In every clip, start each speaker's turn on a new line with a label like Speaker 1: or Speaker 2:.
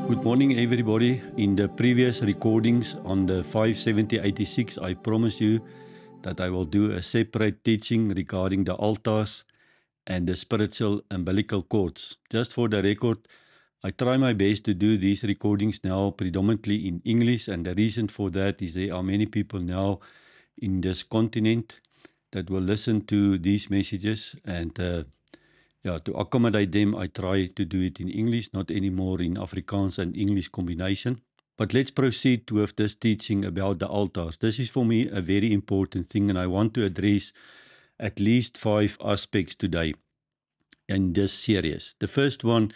Speaker 1: Good morning, everybody. In the previous recordings on the 57086, I promised you that I will do a separate teaching regarding the altars and the spiritual umbilical cords. Just for the record, I try my best to do these recordings now predominantly in English, and the reason for that is there are many people now in this continent that will listen to these messages, and to accommodate them, I try to do it in English, not anymore in Afrikaans and English combination. But let's proceed with this teaching about the altars. This is for me a very important thing, and I want to address at least 5 aspects today in this series. The first one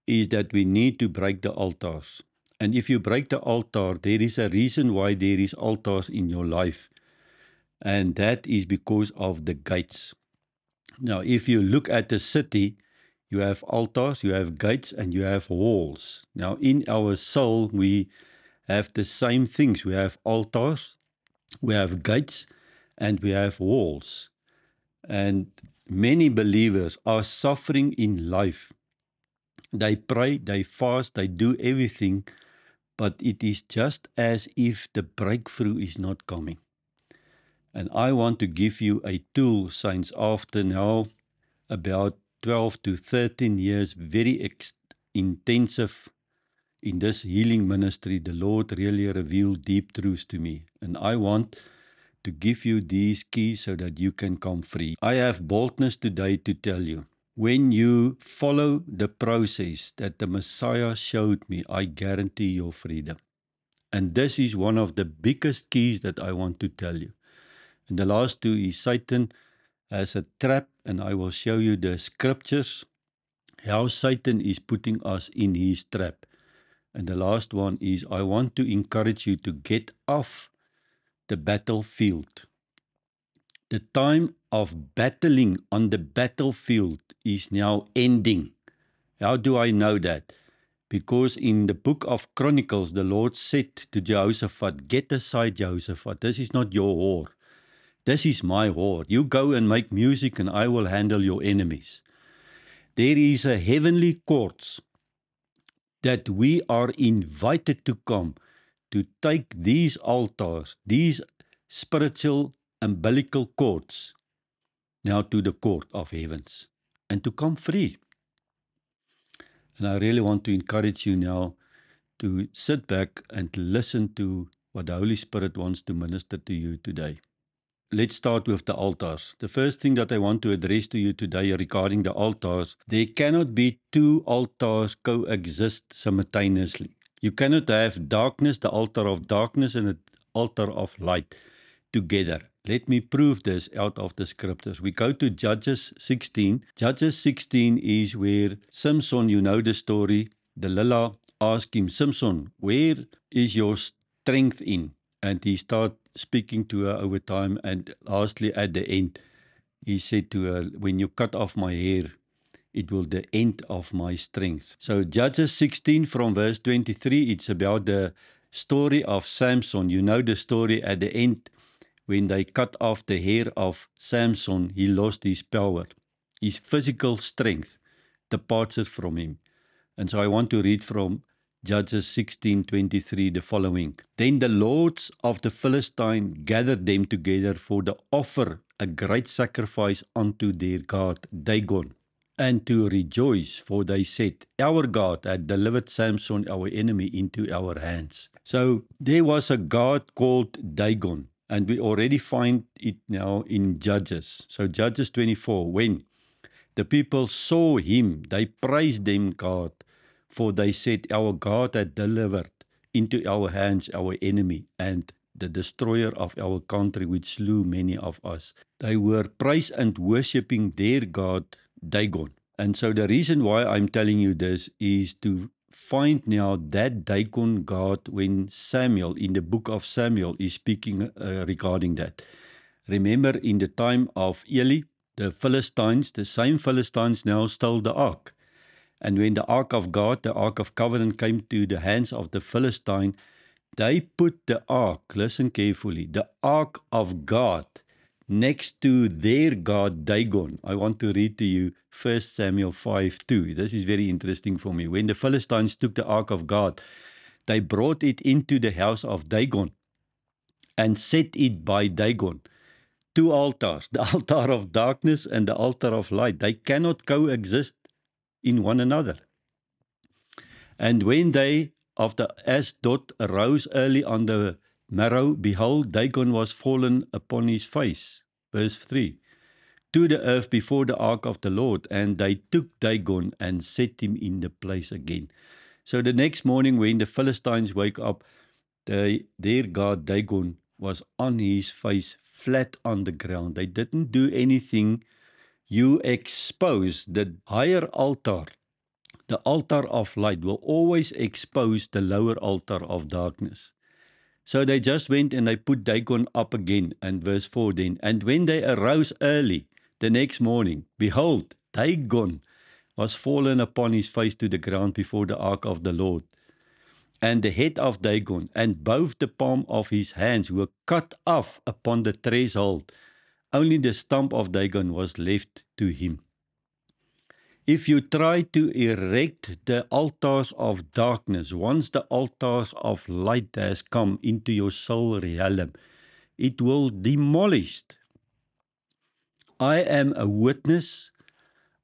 Speaker 1: is that we need to break the altars. And if you break the altar, there is a reason why there is altars in your life. And that is because of the gates. Now, if you look at the city, you have altars, you have gates, and you have walls. Now, in our soul, we have the same things. We have altars, we have gates, and we have walls. And many believers are suffering in life. They pray, they fast, they do everything, but it is just as if the breakthrough is not coming. And I want to give you a tool, saints, after now about 12 to 13 years, very intensive in this healing ministry. The Lord really revealed deep truths to me. And I want to give you these keys so that you can come free. I have boldness today to tell you, when you follow the process that the Messiah showed me, I guarantee your freedom. And this is one of the biggest keys that I want to tell you. And the last two is Satan as a trap, and I will show you the scriptures, how Satan is putting us in his trap. And the last one is I want to encourage you to get off the battlefield. The time of battling on the battlefield is now ending. How do I know that? Because in the book of Chronicles, the Lord said to Jehoshaphat, get aside, Jehoshaphat, this is not your war. This is my war. You go and make music and I will handle your enemies. There is a heavenly courts that we are invited to come to take these altars, these spiritual umbilical cords, now to the court of heavens and to come free. And I really want to encourage you now to sit back and listen to what the Holy Spirit wants to minister to you today. Let's start with the altars. The first thing that I want to address to you today regarding the altars, there cannot be 2 altars coexist simultaneously. You cannot have darkness, the altar of darkness, and the altar of light together. Let me prove this out of the scriptures. We go to Judges 16. Judges 16 is where Samson, you know the story, Delilah asked him, Samson, where is your strength in? And he started speaking to her over time, and lastly at the end, he said to her, when you cut off my hair, it will the end of my strength. So Judges 16 from verse 23, it's about the story of Samson. You know the story at the end, when they cut off the hair of Samson, he lost his power. His physical strength departed from him. And so I want to read from Judges 16:23, the following. Then the lords of the Philistine gathered them together for to offer a great sacrifice unto their god Dagon, and to rejoice, for they said, our God had delivered Samson, our enemy, into our hands. So there was a god called Dagon, and we already find it now in Judges. So Judges 24, when the people saw him, they praised them God, for they said, our God had delivered into our hands our enemy and the destroyer of our country, which slew many of us. They were praising and worshipping their God, Dagon. And so the reason why I'm telling you this is to find now that Dagon God when Samuel, in the book of Samuel, is speaking regarding that. Remember, in the time of Eli, the Philistines, the same Philistines now stole the ark. And when the ark of God, the ark of covenant, came to the hands of the Philistine, they put the ark, listen carefully, the ark of God next to their god Dagon. I want to read to you 1 Samuel 5:2. This is very interesting for me. When the Philistines took the ark of God, they brought it into the house of Dagon and set it by Dagon. Two altars, the altar of darkness and the altar of light. They cannot coexist in one another. And when they of the Ashdod arose early on the morrow, behold, Dagon was fallen upon his face. Verse 3. To the earth before the ark of the Lord, and they took Dagon and set him in the place again. So the next morning when the Philistines wake up, their god Dagon was on his face, flat on the ground. They didn't do anything. You expose the higher altar. The altar of light will always expose the lower altar of darkness. So they just went and they put Dagon up again. And verse 4 then, and when they arose early the next morning, behold, Dagon was fallen upon his face to the ground before the ark of the Lord. And the head of Dagon and both the palm of his hands were cut off upon the threshold. Only the stump of Dagon was left to him. If you try to erect the altars of darkness, once the altars of light has come into your soul realm, it will demolished. I am a witness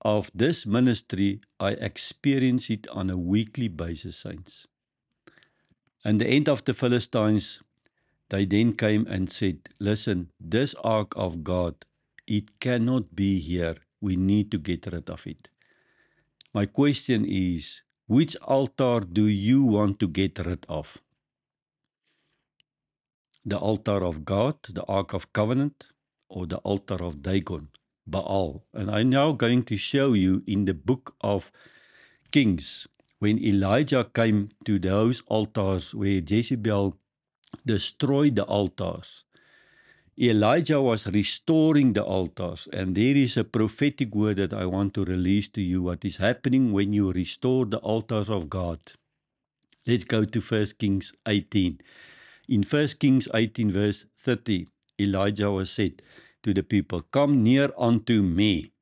Speaker 1: of this ministry. I experience it on a weekly basis, saints. And the end of the Philistines, they then came and said, listen, this ark of God, it cannot be here. We need to get rid of it. My question is, which altar do you want to get rid of? The altar of God, the Ark of Covenant, or the altar of Dagon, Baal? And I'm now going to show you in the book of Kings, when Elijah came to those altars where Jezebel destroyed the altars. Elijah was restoring the altars, and there is a prophetic word that I want to release to you, what is happening when you restore the altars of God. Let's go to 1 Kings 18. In 1 Kings 18 verse 30, Elijah was said to the people, come near unto me.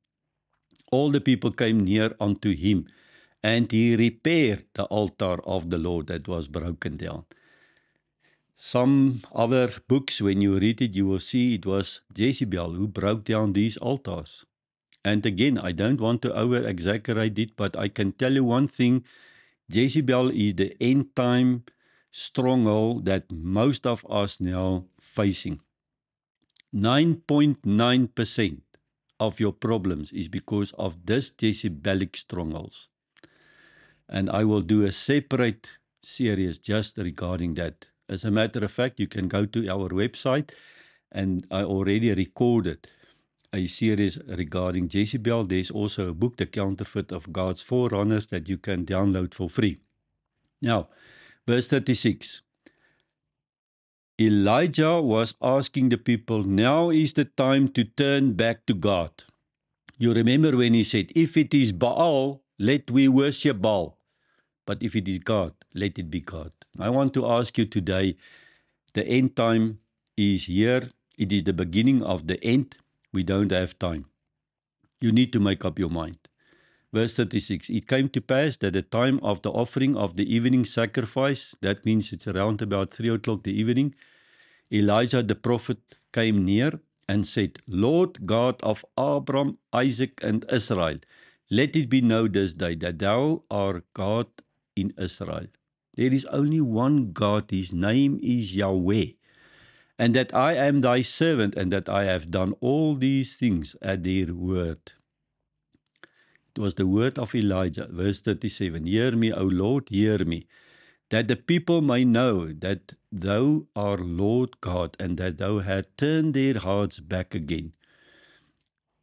Speaker 1: All the people came near unto him, and he repaired the altar of the Lord that was broken down. Some other books, when you read it, you will see it was Jezebel who broke down these altars. And again, I don't want to over-exaggerate it, but I can tell you one thing. Jezebel is the end-time stronghold that most of us now facing. 9.9% of your problems is because of this Jezebelic strongholds. And I will do a separate series just regarding that. As a matter of fact, you can go to our website, and I already recorded a series regarding Jezebel. There's also a book, The Counterfeit of God's Forerunners, that you can download for free. Now, verse 36. Elijah was asking the people, now is the time to turn back to God. You remember when he said, if it is Baal, let we worship Baal. But if it is God, let it be God. I want to ask you today, the end time is here. It is the beginning of the end. We don't have time. You need to make up your mind. Verse 36, it came to pass that the time of the offering of the evening sacrifice, that means it's around about 3 o'clock the evening, Elijah the prophet came near and said, Lord God of Abraham, Isaac, and Israel, let it be known this day that thou art God in Israel. There is only one God, his name is Yahweh, and that I am thy servant, and that I have done all these things at their word. It was the word of Elijah, verse 37. Hear me, O Lord, hear me, that the people may know that thou art Lord God, and that thou hast turned their hearts back again.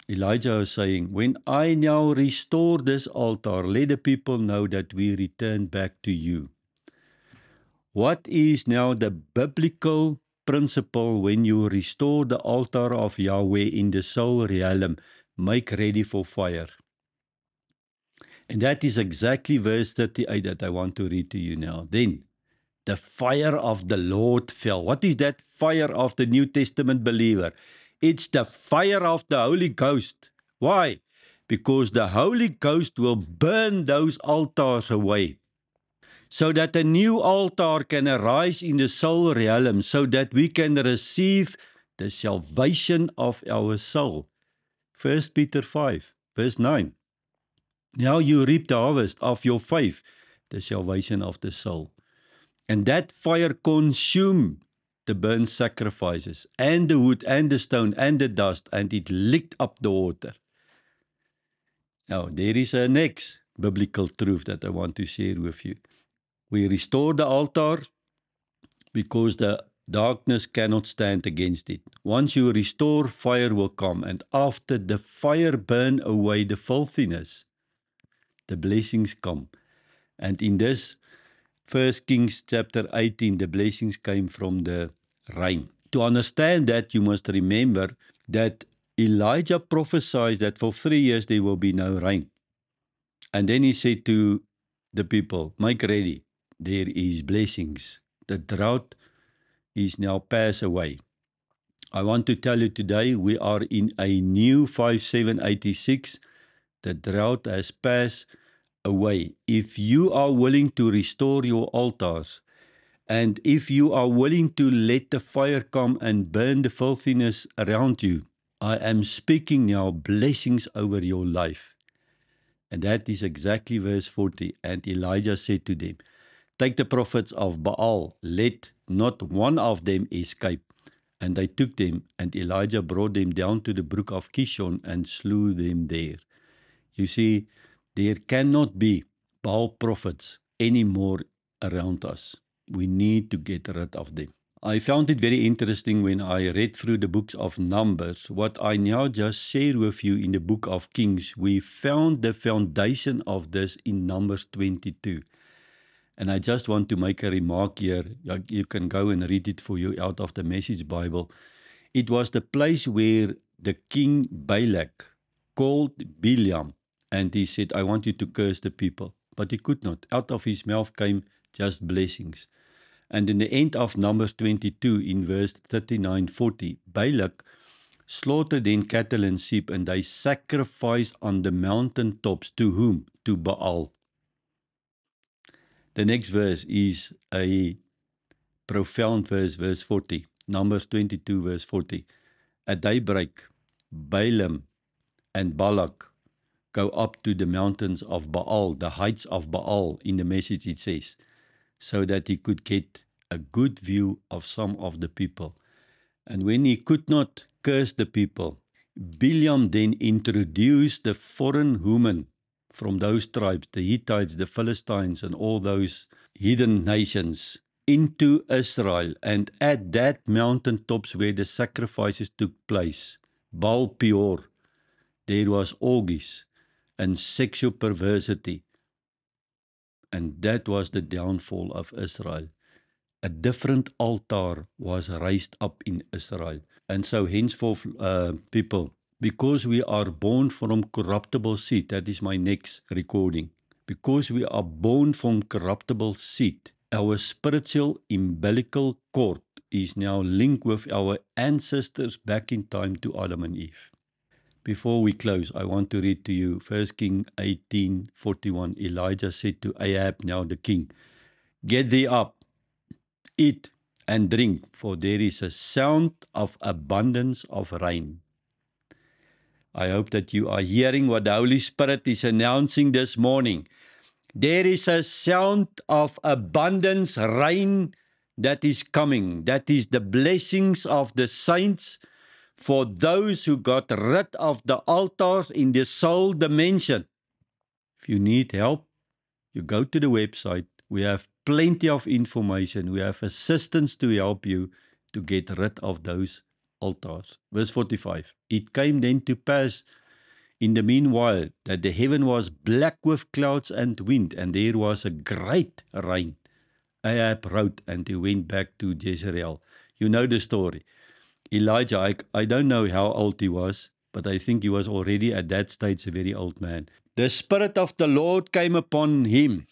Speaker 1: Elijah is saying, when I now restore this altar, let the people know that we return back to you. What is now the biblical principle when you restore the altar of Yahweh in the soul realm? Make ready for fire. And that is exactly verse 38 that I want to read to you now. Then the fire of the Lord fell. What is that fire of the New Testament believer? It's the fire of the Holy Ghost. Why? Because the Holy Ghost will burn those altars away, so that a new altar can arise in the soul realm, so that we can receive the salvation of our soul. 1 Peter 5, verse 9. Now you reap the harvest of your faith, the salvation of the soul. And that fire consumed the burnt sacrifices, and the wood, and the stone, and the dust, and it licked up the water. Now, there is a next biblical truth that I want to share with you. We restore the altar because the darkness cannot stand against it. Once you restore, fire will come, and after the fire burn away the filthiness, the blessings come. And in this 1 Kings chapter 18, the blessings came from the rain. To understand that, you must remember that Elijah prophesied that for 3 years there will be no rain. And then he said to the people, make ready, there is blessings. The drought is now passed away. I want to tell you today, we are in a new 5786. The drought has passed away. If you are willing to restore your altars, and if you are willing to let the fire come and burn the filthiness around you, I am speaking now blessings over your life. And that is exactly verse 40. And Elijah said to them, take the prophets of Baal, let not one of them escape. And they took them, and Elijah brought them down to the brook of Kishon and slew them there. You see, there cannot be Baal prophets anymore around us. We need to get rid of them. I found it very interesting when I read through the books of Numbers. What I now just shared with you in the book of Kings, we found the foundation of this in Numbers 22. And I just want to make a remark here. You can go and read it for you out of the Message Bible. It was the place where the king Balak called Bilam, and he said, I want you to curse the people. But he could not. Out of his mouth came just blessings. And in the end of Numbers 22, in verse 39-40, Balak slaughtered then cattle and sheep, and they sacrificed on the mountain tops. To whom? To Baal. The next verse is a profound verse, verse 40. Numbers 22, verse 40. At daybreak, Balaam and Balak go up to the mountains of Baal, the heights of Baal, in the Message it says, so that he could get a good view of some of the people. And when he could not curse the people, Bilam then introduced the foreign women from those tribes, the Hittites, the Philistines, and all those hidden nations, into Israel. And at that mountain tops where the sacrifices took place, Baal Peor, there was orgies and sexual perversity. And that was the downfall of Israel. A different altar was raised up in Israel. And so henceforth, people, because we are born from corruptible seed, that is my next recording. Because we are born from corruptible seed, our spiritual umbilical cord is now linked with our ancestors back in time to Adam and Eve. Before we close, I want to read to you 1 Kings 18:41. Elijah said to Ahab, now the king, get thee up, eat and drink, for there is a sound of abundance of rain. I hope that you are hearing what the Holy Spirit is announcing this morning. There is a sound of abundance rain that is coming. That is the blessings of the saints for those who got rid of the altars in the soul dimension. If you need help, you go to the website. We have plenty of information. We have assistance to help you to get rid of those altars. Verse 45. It came then to pass in the meanwhile that the heaven was black with clouds and wind, and there was a great rain. Ahab wrote, and he went back to Jezreel. You know the story. Elijah, I don't know how old he was, but I think he was already at that stage a very old man. The Spirit of the Lord came upon him,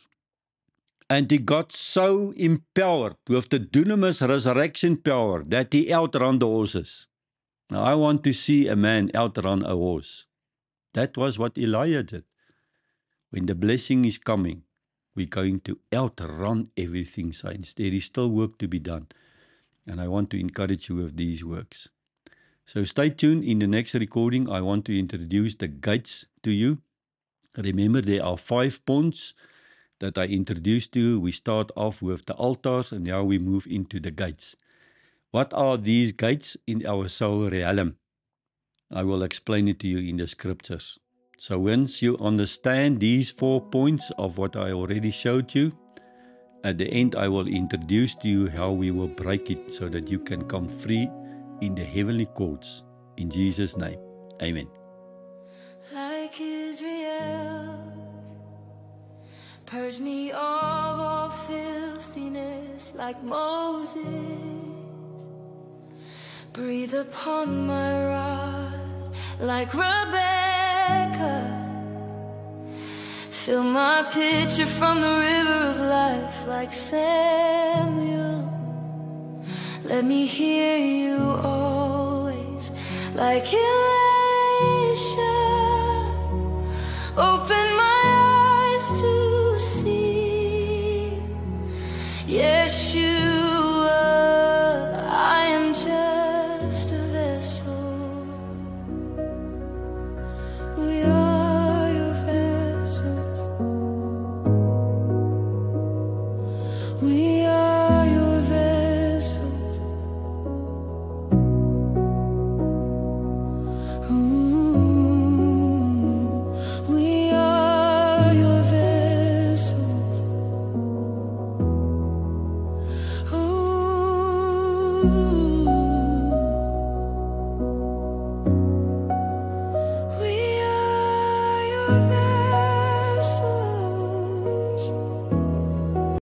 Speaker 1: and he got so empowered with the dunamis resurrection power that he outran the horses. Now, I want to see a man outrun a horse. That was what Elijah did. When the blessing is coming, we're going to outrun everything, saints. There is still work to be done. And I want to encourage you with these works. So stay tuned. In the next recording, I want to introduce the gates to you. Remember, there are 5 points that I introduced to you. We start off with the altars and now we move into the gates. What are these gates in our soul realm? I will explain it to you in the scriptures. So once you understand these 4 points of what I already showed you, at the end I will introduce to you how we will break it so that you can come free in the heavenly courts. In Jesus' name, amen.
Speaker 2: Like Israel, purge me of all filthiness like Moses. Breathe upon my rod like Rebecca. Fill my pitcher from the river of life like Samuel. Let me hear you always like Elisha. Open my eyes to